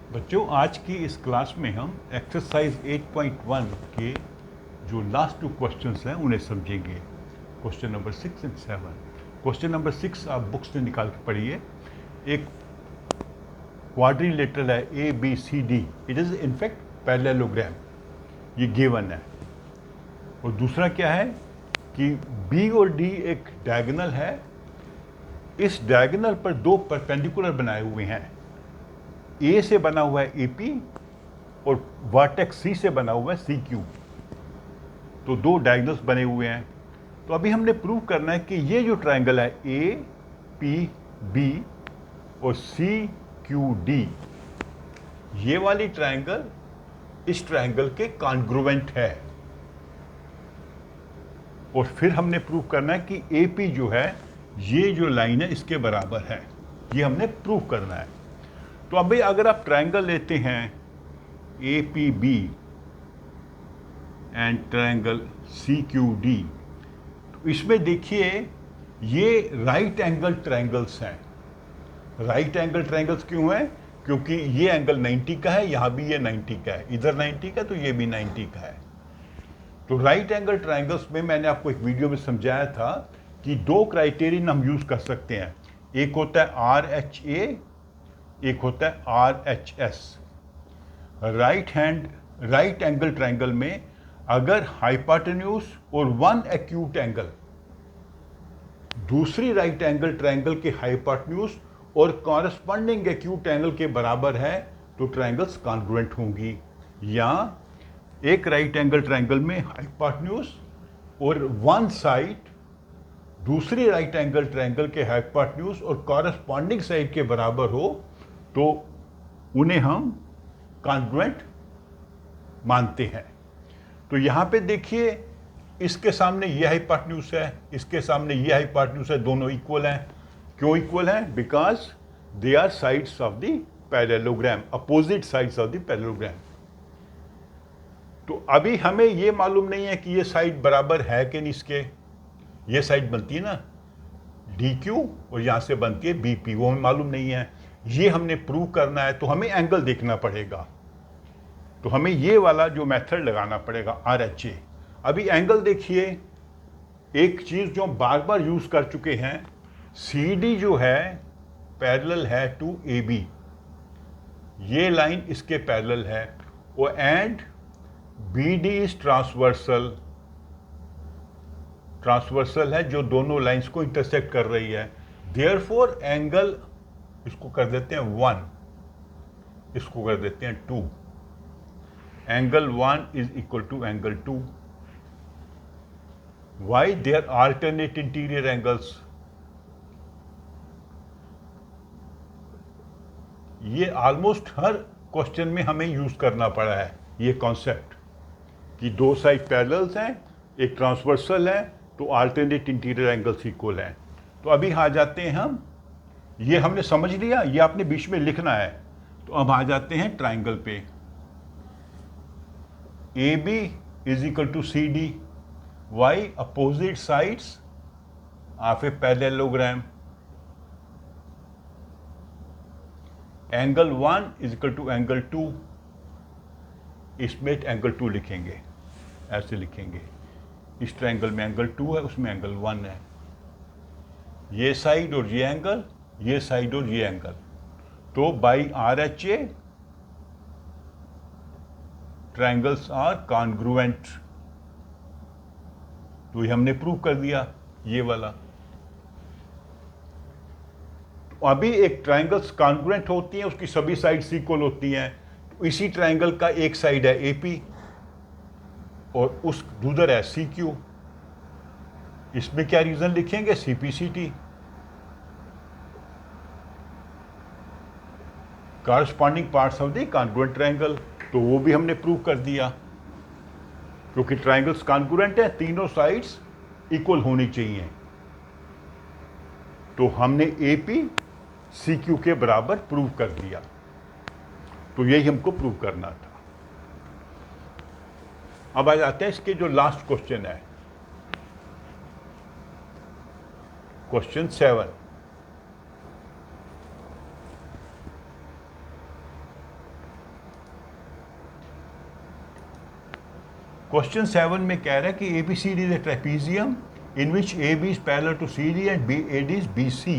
बच्चों, आज की इस क्लास में हम एक्सरसाइज 8.1 के जो लास्ट 2 क्वेश्चंस हैं उन्हें समझेंगे। Question number 6 and 7। Question number 6 आप बुक्स से निकाल के पढ़िए। एक क्वाड्रिलेटरल है A B C D, it is in fact parallelogram, ये गिवन है। और दूसरा क्या है कि बी और डी एक डायगोनल है, इस डायगोनल पर दो परपेंडिकुलर बनाए हुए हैं। ए से बना हुआ है AP और वर्टेक्स सी से बना हुआ है CQ। तो दो डायगोनल्स बने हुए हैं। तो अभी हमने प्रूव करना है कि ये जो ट्रायंगल है APB और CQD, ये वाली ट्रायंगल इस ट्रायंगल के कॉन्ग्रुएंट है। और फिर हमने प्रूव करना है कि AP जो है, ये जो लाइन है इसके बराबर है। ये हमने प्रूव करना है। तो अभी अगर आप ट्रायंगल लेते हैं APB एंड ट्रायंगल CQD, तो इसमें देखिए ये राइट एंगल ट्रायंगल्स हैं। राइट एंगल ट्रायंगल्स क्यों हैं? क्योंकि ये एंगल 90 का है, यहाँ भी ये 90 का है, इधर 90 का तो ये भी 90 का है। तो राइट एंगल ट्रायंगल्स में मैंने आपको एक वीडियो में समझाया था कि दो क्राइटेरियन हम यूज़ कर सकते हैं। एक होता है RHA, एक होता है RHS। राइट एंगल ट्रायंगल में अगर हाइपोटेन्यूज और वन एक्यूट एंगल दूसरी राइट एंगल ट्रायंगल के हाइपोटेन्यूज और कॉरस्पॉन्डिंग एक्यूट एंगल के बराबर है तो ट्रायंगल्स कॉन्ग्रुएंट होंगी। या एक राइट एंगल ट्रायंगल में हाइपोटेन्यूज और वन साइड दूसरी राइट एंगल ट्रायंगल के हाइपोटेन्यूज और कॉरस्पॉन्डिंग साइड के बराबर हो तो उन्हें हम कॉन्ग्रुएंट मानते हैं। तो यहाँ पे देखिए, इसके सामने ये हाइपोटेन्यूज है, इसके सामने ये हाइपोटेन्यूज है, दोनों इक्वल हैं। क्यों इक्वल हैं? Because they are sides of the parallelogram, opposite sides of the parallelogram. तो अभी हमें ये मालूम नहीं है कि ये साइड बराबर है कि नहीं इसके। ये साइड बनती है ना DQ और यहाँ से बनती है BP, वो हमें मालूम नहीं है। ये हमने प्रूव करना है तो हमें एंगल देखना पड़ेगा। तो हमें ये वाला जो मेथड लगाना पड़ेगा RHA। अभी एंगल देखिए, एक चीज़ जो बार बार यूज़ कर चुके हैं, CD जो है पैरेलल है टू AB, ये लाइन इसके पैरेलल है। और एंड BD इज ट्रांसवर्सल है, जो दोनों लाइंस को इंटरसेक्ट कर रही है। देयरफॉर एंगल, इसको कर देते हैं 1, इसको कर देते हैं 2। Angle 1 is equal to angle 2। Why? They are alternate interior angles. ये ऑलमोस्ट हर क्वेश्चन में हमें यूज करना पड़ा है ये कॉन्सेप्ट कि दो साइड पैरेलल्स हैं, एक ट्रांसवर्सल है, तो अल्टरनेट इंटीरियर एंगल्स इक्वल हैं। तो अभी आ जाते हैं हम, ये हमने समझ लिया, ये आपने बीच में लिखना है। तो अब आ जाते हैं ट्राइंगल पे। AB is equal to CD। Why? Opposite sides of a parallelogram. Angle 1 is equal to angle 2, इसमें एंगल 2 लिखेंगे, ऐसे लिखेंगे। इस ट्रायंगल में एंगल 2 है, उसमें एंगल 1 है। ये साइड और ये एंगल, ये साइड और ये एंगल। तो by RHA triangles are congruent. तो ये हमने प्रूव कर दिया, ये वाला। तो अभी एक ट्रायंगल्स कॉन्ग्रुएंट होती हैं, उसकी सभी साइड्स इक्वल होती हैं। तो इसी ट्रायंगल का एक साइड है AP और उस दूसर है CQ। इसमें क्या रीजन लिखेंगे? CPCT, corresponding parts of the congruent triangle. तो वो भी हमने प्रूव कर दिया, क्योंकि ट्रायंगल्स कॉन्ग्रुएंट है, तीनों साइड्स इक्वल होनी चाहिए। तो हमने AP CQ के बराबर प्रूव कर दिया। तो यही हमको प्रूव करना था। अब आ जाते हैं इसके जो लास्ट क्वेश्चन है, क्वेश्चन 7। क्वेश्चन 7 में कह रहा है कि ABCD is a trapezium in which AB is parallel to CD and AD is BC।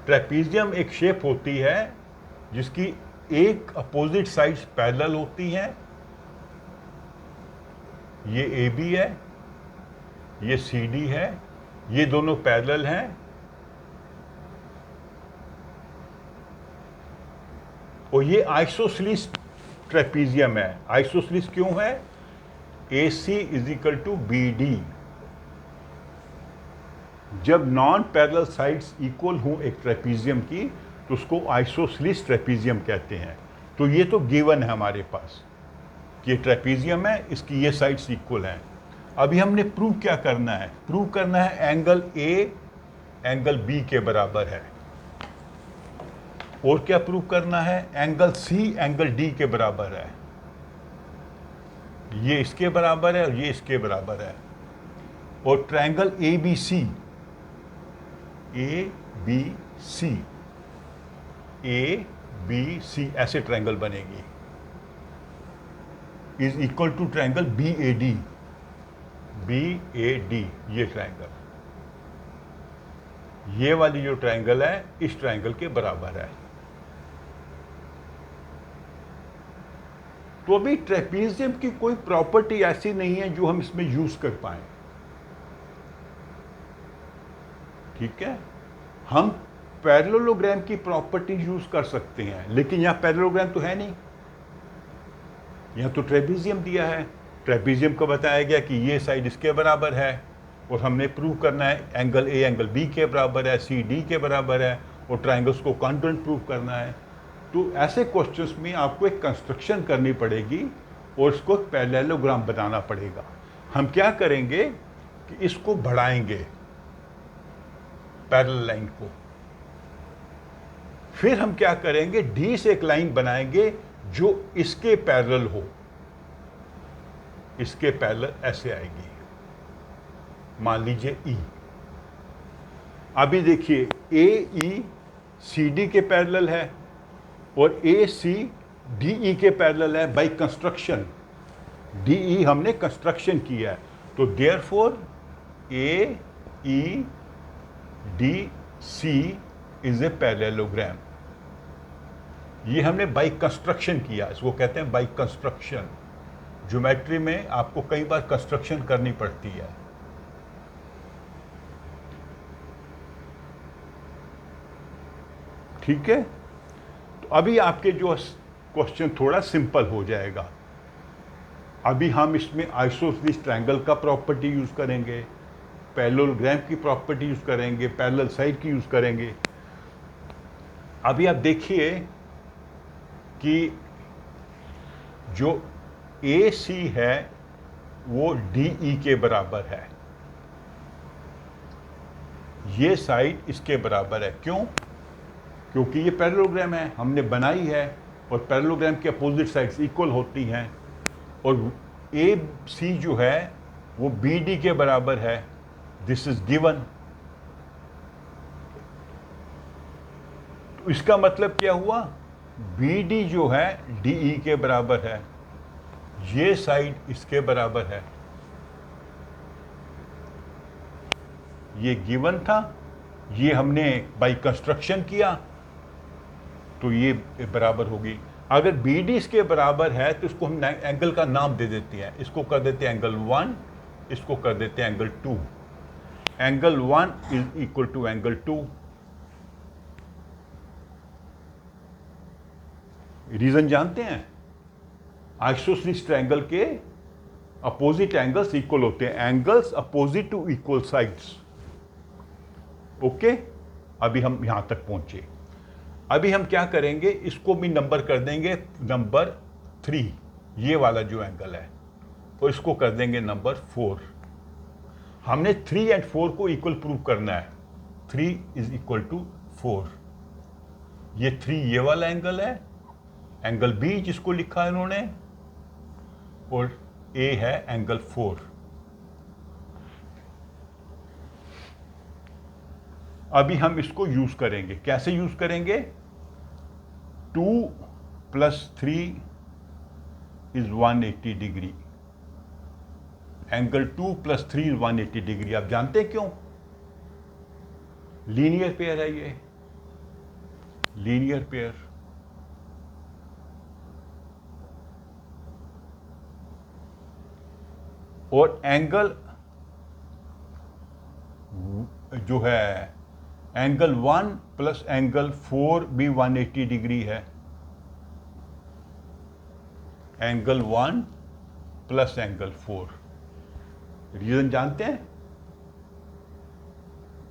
Trapezium एक शेप होती है जिसकी एक अपोजिट साइड्स पैरेलल होती हैं। ये AB है, ये CD है, ये दोनों पैरेलल हैं। और ये आइसोसेलेस ट्रेपीजियम है। आइसोसेलेस क्यों है? AC is equal to BD। जब नॉन पैरेलल साइड्स इक्वल हों एक ट्रेपीजियम की तो उसको आइसोसेलेस ट्रेपीजियम कहते हैं। तो ये तो गिवन है हमारे पास कि ये ट्रेपीजियम है, इसकी ये साइड्स इक्वल हैं। अभी हमने प्रूव क्या करना है? प्रूव करना है एंगल A एंगल B के बराबर है। और क्या प्रूव करना है? एंगल C एंगल D के बराबर है। ये इसके बराबर है और ये इसके बराबर है। और ट्रायंगल ABC ऐसे ट्रायंगल बनेगी is equal to triangle BAD। ये ट्रायंगल, ये वाली जो ट्रायंगल है इस ट्रायंगल के बराबर है। तो अभी ट्रेपीजियम की कोई प्रॉपर्टी ऐसी नहीं है जो हम इसमें यूज कर पाए। ठीक है, हम पैरेललोग्राम की प्रॉपर्टी यूज कर सकते हैं, लेकिन यहां पैरेललोग्राम तो है नहीं, यहां तो ट्रेपीजियम दिया है। ट्रेपीजियम को बताया गया कि ये साइड इसके बराबर है और हमने प्रूव करना है एंगल A एंगल B के बराबर है, C D के बराबर है और ट्रायंगल्स को कॉन्ग्रुएंट प्रूव करना है। तो ऐसे क्वेश्चंस में आपको एक कंस्ट्रक्शन करनी पड़ेगी और इसको पैरेललोग्राम बनाना पड़ेगा। हम क्या करेंगे कि इसको बढ़ाएंगे पैरेलल लाइन को, फिर हम क्या करेंगे D से एक लाइन बनाएंगे जो इसके पैरेलल हो, इसके पैरेलल ऐसे आएगी, मान लीजिए E। अभी देखिए AE CD के पैरेलल है और AC DE के पैरेलल है बाय कंस्ट्रक्शन। DE हमने कंस्ट्रक्शन किया है, तो therefore AEDC is a parallelogram. ये हमने बाय कंस्ट्रक्शन किया, इसको कहते हैं बाय कंस्ट्रक्शन। ज्योमेट्री में आपको कई बार कंस्ट्रक्शन करनी पड़ती है। ठीक है, तो अभी आपके जो क्वेश्चन थोड़ा सिंपल हो जाएगा। अभी हम इसमें आइसोसेलेस ट्रायंगल का प्रॉपर्टी यूज करेंगे, पैरेललोग्राम की प्रॉपर्टी यूज करेंगे, पैरेलल साइड की यूज करेंगे। अभी आप देखिए कि जो AC है वो DE के बराबर है, ये साइड इसके बराबर है। क्यों? क्योंकि ये पैरेललोग्राम है, हमने बनाई है और पैरेललोग्राम की अपोजिट साइड्स इक्वल होती हैं और AC जो है वो BD के बराबर है। This is given. तो इसका मतलब क्या हुआ? BD जो है DE के बराबर है, ये साइड इसके बराबर है। ये गिवन था, ये हमने बाय कंस्ट्रक्शन किया, तो ये बराबर होगी। अगर BD इसके बराबर है तो इसको हम एंगल का नाम दे देते हैं, इसको कर देते हैं एंगल 1, इसको कर देते हैं angle 2। Angle 1 is equal to angle 2। Reason जानते हैं? आइसोसेलेस ट्रायंगल के अपोजिट एंगल्स इक्वल होते हैं, angles opposite to equal sides. Okay, अभी हम यहां तक पहुंचे। अभी हम क्या करेंगे, इसको भी नंबर कर देंगे नंबर 3, ये वाला जो एंगल है, और इसको कर देंगे नंबर 4। हमने 3 एंड 4 को इक्वल प्रूव करना है। 3 इज इक्वल टू 4। ये 3 ये वाला एंगल है, एंगल B जिसको लिखा है इन्होंने, और A है एंगल 4। अभी हम इसको यूज करेंगे। कैसे यूज करेंगे? 2 + 3 is 180 degree. Angle 2 + 3 is 180 degree. आप जानते हैं क्यों? लीनियर पेयर है ये, लीनियर पेयर। और एंगल जो है एंगल 1 + एंगल 4 भी 180 डिग्री है। Angle 1 + angle 4। रीजन जानते हैं?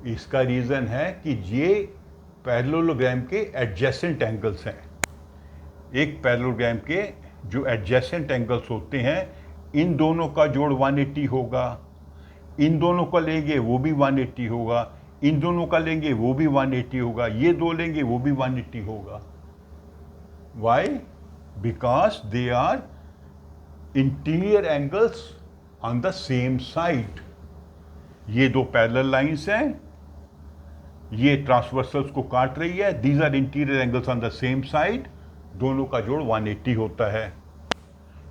इसका रीजन है कि ये पैरेललोग्राम के एडजेसेंट एंगल्स हैं। एक पैरेललोग्राम के जो एडजेसेंट एंगल्स होते हैं, इन दोनों का जोड़ 180 होगा, इन दोनों का लेंगे वो भी 180 होगा, इन दोनों का लेंगे वो भी 180 होगा, ये दो लेंगे वो भी 180 होगा। Why? Because they are interior angles on the same side. ये दो पैरेलल लाइंस हैं, ये ट्रांसवर्सल्स को काट रही है, these are interior angles on the same side, दोनों का जोड़ 180 होता है।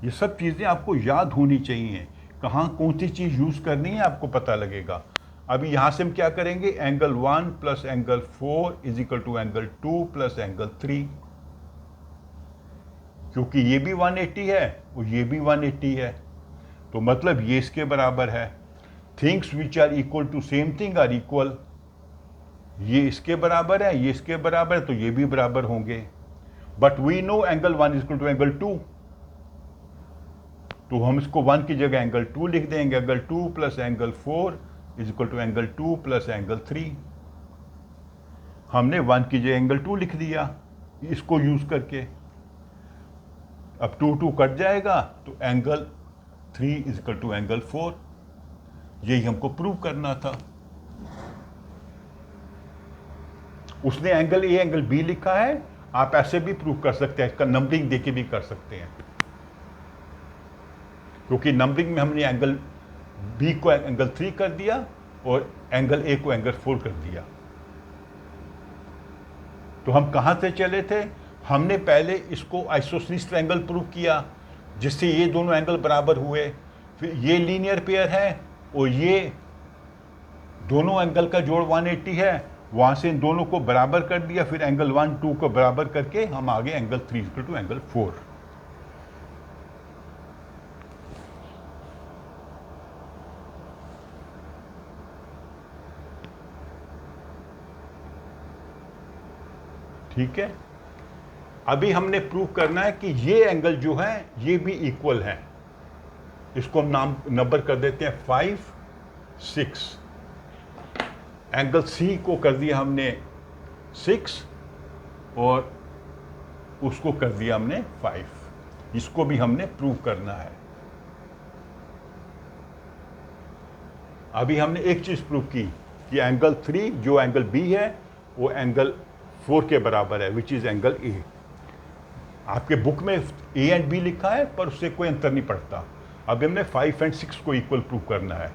ये सब चीज़ें आपको याद होनी चाहिए, कहाँ कौन सी चीज़ यूज़ करनी है आपको पता लगेगा। अभी यहाँ से हम क्या करेंगे? Angle 1 + angle 4 is equal to angle 2 + angle 3, क्योंकि ये भी 180 है और ये भी 180 है, तो मतलब ये इसके बराबर है। Things which are equal to same thing are equal. ये इसके बराबर है, ये इसके बराबर है, तो ये भी बराबर होंगे। But we know angle 1 is equal to angle 2, तो हम इसको 1 की जगह एंगल 2 लिख देंगे। Angle 2 + angle 4 is equal to angle 2 + angle 3। हमने 1 की जगह एंगल 2 लिख दिया इसको यूज करके। अब 2 कट जाएगा, तो angle 3 is equal to angle 4। यही हमको प्रूव करना था। उसने एंगल ए एंगल बी लिखा है, आप ऐसे भी प्रूव कर सकते हैं, इसका नंबरिंग देके भी कर सकते हैं, क्योंकि नंबरिंग में हमने एंगल बी को एंगल 3 कर दिया और एंगल ए को एंगल 4 कर दिया। तो हम कहाँ से चले थे? हमने पहले इसको आइसोसेलेस ट्रायंगल प्रूव किया, जिससे ये दोनों एंगल बराबर हुए। फिर ये लीनियर पेयर है और ये दोनों एंगल का जोड़ 180 है, वहाँ से इन दोनों को बराबर कर दिया। फिर एंगल 1, 2 को बराबर करके हम आगे एंगल 3 इक्वल टू एंगल 4। ठीक है। अभी हमने प्रूव करना है कि ये एंगल जो है ये भी इक्वल है। इसको हम नंबर कर देते हैं 5, 6। एंगल सी को कर दिया हमने 6 और उसको कर दिया हमने 5। इसको भी हमने प्रूव करना है। अभी हमने एक चीज प्रूव की कि एंगल 3 जो एंगल बी है वो एंगल 4 के बराबर है, विच इज एंगल ए। आपके बुक में ए एंड बी लिखा है, पर उससे कोई अंतर नहीं पड़ता। अभी हमने 5 और 6 को इक्वल प्रूव करना है।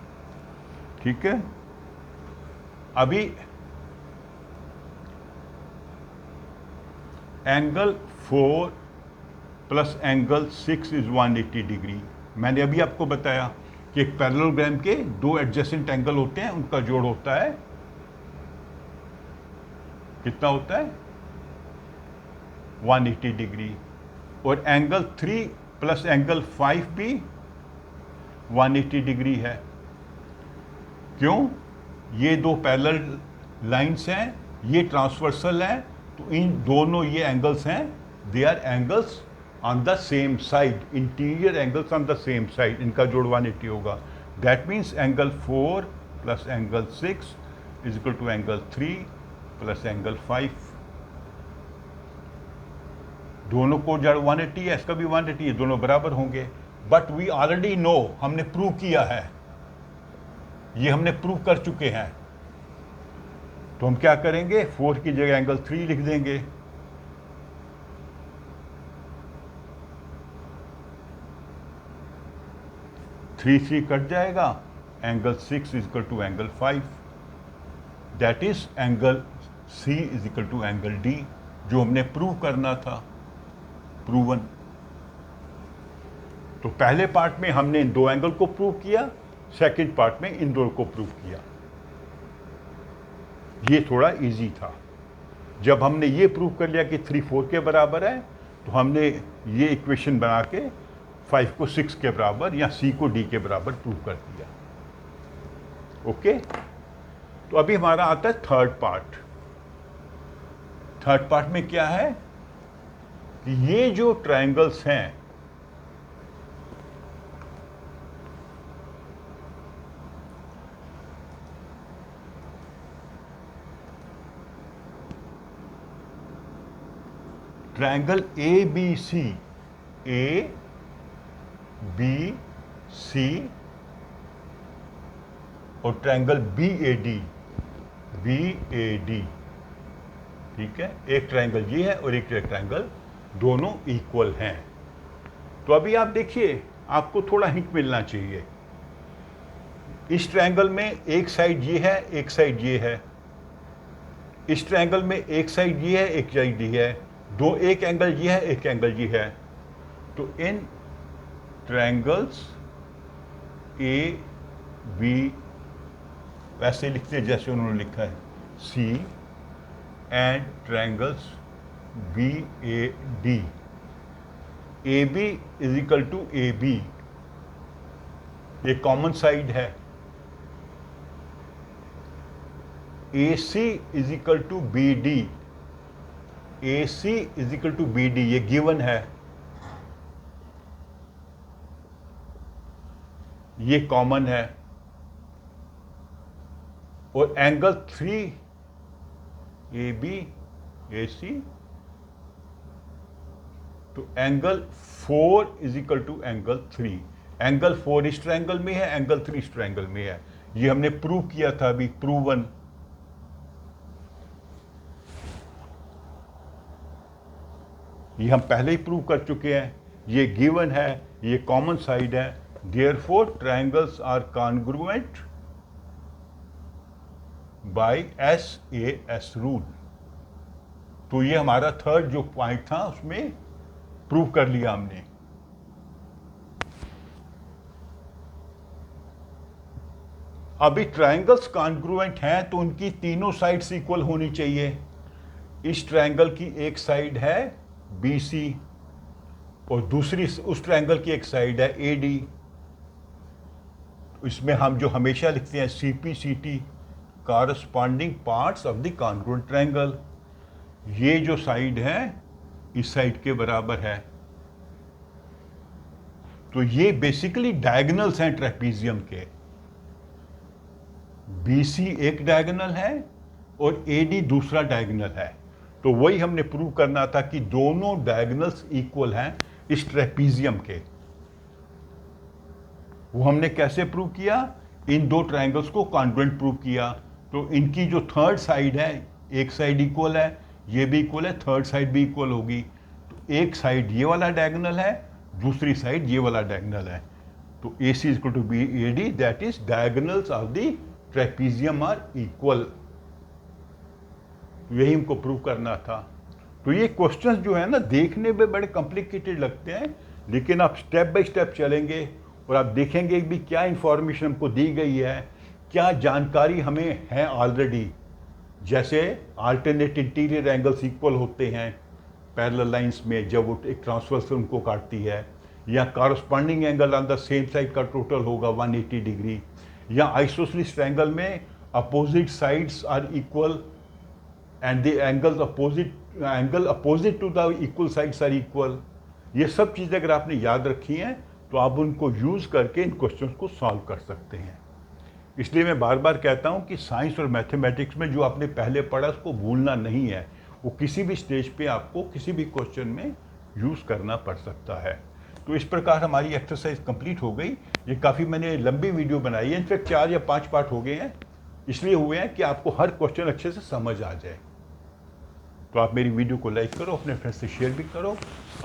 ठीक है। अभी एंगल 4 + एंगल 6 इज 180 डिग्री। मैंने अभी आपको बताया कि एक पैरेललोग्राम के दो एडजेसेंट एंगल होते हैं, उनका जोड़ होता है, कितना होता है? 180 डिग्री। और एंगल 3 + एंगल 5 भी 180 डिग्री है। क्यों? ये दो पैरेलल लाइंस हैं, ये ट्रांसवर्सल हैं, तो इन दोनों ये एंगल्स हैं, they are angles on the same side, interior angles on the same side, इनका जोड़ 180 होगा। That means angle 4 + angle 6 is equal to angle 3 + angle 5। दोनों को जड़ 180 है, इसका भी 180 है, दोनों बराबर होंगे। बट वी ऑलरेडी नो, हमने प्रूव किया है, ये हमने प्रूव कर चुके हैं। तो हम क्या करेंगे? 4 की जगह एंगल 3 लिख देंगे। थ्री कट जाएगा, angle 6 is equal to angle 5। That is angle C is equal to angle D, जो हमने प्रूव करना था, प्रूवन। तो पहले पार्ट में हमने दो एंगल को प्रूव किया, सेकंड पार्ट में इन दोनों को प्रूव किया। ये थोड़ा इजी था। जब हमने ये प्रूव कर लिया कि 3 4 के बराबर है, तो हमने ये इक्वेशन बना के 5 को 6 के बराबर या C को D के बराबर प्रूव कर दिया। ओके, तो अभी हमारा आता है थर्ड पार्ट। थर्ड पार्ट में क्या है कि ये जो ट्रायंगल्स हैं, ट्रायंगल ABC, ABC और ट्रायंगल BAD, ठीक है, एक ट्रायंगल ये है और एक ट्रायंगल, दोनों इक्वल हैं। तो अभी आप देखिए, आपको थोड़ा हिंट मिलना चाहिए। इस ट्रायंगल में एक साइड ये है, एक साइड ये है। इस ट्रायंगल में एक साइड ये है, एक साइड ये है। एक एंगल ये है, एक एंगल ये है। तो इन ट्रायंगल्स AB, वैसे लिखते हैं जैसे उन्होंने लिखा है, C and triangles BAD, AB is equal to AB, ये कॉमन साइड है। AC is equal to BD, AC is equal to BD, ये गिवन है, ये कॉमन है। और एंगल 3 AB AC, तो angle 4 is equal to angle 3। Angle 4 इस triangle में है, एंगल 3 इस ट्रायंगल में है। ये हमने प्रूव किया था अभी, प्रूवन। ये हम पहले ही प्रूव कर चुके हैं। ये गिवन है, ये कॉमन साइड है। Therefore triangles are congruent by SAS rule. तो ये हमारा थर्ड जो पॉइंट था, उसमें प्रूव कर लिया हमने। अभी ट्रायंगल्स कॉन्ग्रुएंट हैं तो उनकी तीनों साइड्स इक्वल होनी चाहिए। इस ट्रायंगल की एक साइड है BC और दूसरी उस ट्रायंगल की एक साइड है AD। इसमें हम जो हमेशा लिखते हैं CP/CT, corresponding parts of the congruent triangle. ये जो साइड है इस साइड के बराबर है। तो ये बेसिकली डायगोनल्स हैं ट्रेपीजियम के। BC एक डायगोनल है और AD दूसरा डायगोनल है। तो वही हमने प्रूव करना था कि दोनों डायगोनल्स इक्वल हैं इस ट्रेपीजियम के। वो हमने कैसे प्रूव किया? इन दो ट्रायंगल्स को कॉन्ग्रुएंट प्रूव किया। तो इनकी जो थर्ड साइड है, एक साइड इक्वल है, ये भी इक्वल है, थर्ड साइड भी इक्वल होगी। तो एक साइड ये वाला डायगोनल है, दूसरी साइड ये वाला डायगोनल है। तो AC is equal to BAD, that is diagonals of the trapezium are equal. यही हमको प्रूव करना था। तो ये क्वेश्चंस जो है ना, देखने में बड़े कॉम्प्लिकेटेड लगते हैं, लेकिन आप स्टेप बाय स्टेप चलेंगे और आप देखेंगे भी क्या इंफॉर्मेशन हमको दी गई है, क्या जानकारी हमें है ऑलरेडी। जैसे अल्टरनेट इंटीरियर एंगल्स इक्वल होते हैं पैरेलल लाइंस में जब वो एक ट्रांसवर्स उनको काटती है, या corresponding angle on the same side का टोटल होगा 180 डिग्री, या आइसोसेलेस ट्रायंगल में opposite sides are equal and the angle opposite to the equal sides are equal. ये सब चीज़ें अगर आपने याद रखी हैं तो आप उनको यूज़ करके इन क्वेश्चंस को सॉल्व कर सकते हैं। इसलिए मैं बार बार कहता हूँ कि साइंस और मैथमेटिक्स में जो आपने पहले पढ़ा उसको भूलना नहीं है। वो किसी भी स्टेज पे आपको किसी भी क्वेश्चन में यूज़ करना पड़ सकता है। तो इस प्रकार हमारी एक्सरसाइज कंप्लीट हो गई। ये काफ़ी मैंने लंबी वीडियो बनाई है, इनफैक्ट 4 या 5 पार्ट हो गए हैं, इसलिए हुए हैं कि आपको हर क्वेश्चन अच्छे से समझ आ जाए। तो आप मेरी वीडियो को लाइक करो, अपने फ्रेंड्स से शेयर भी करो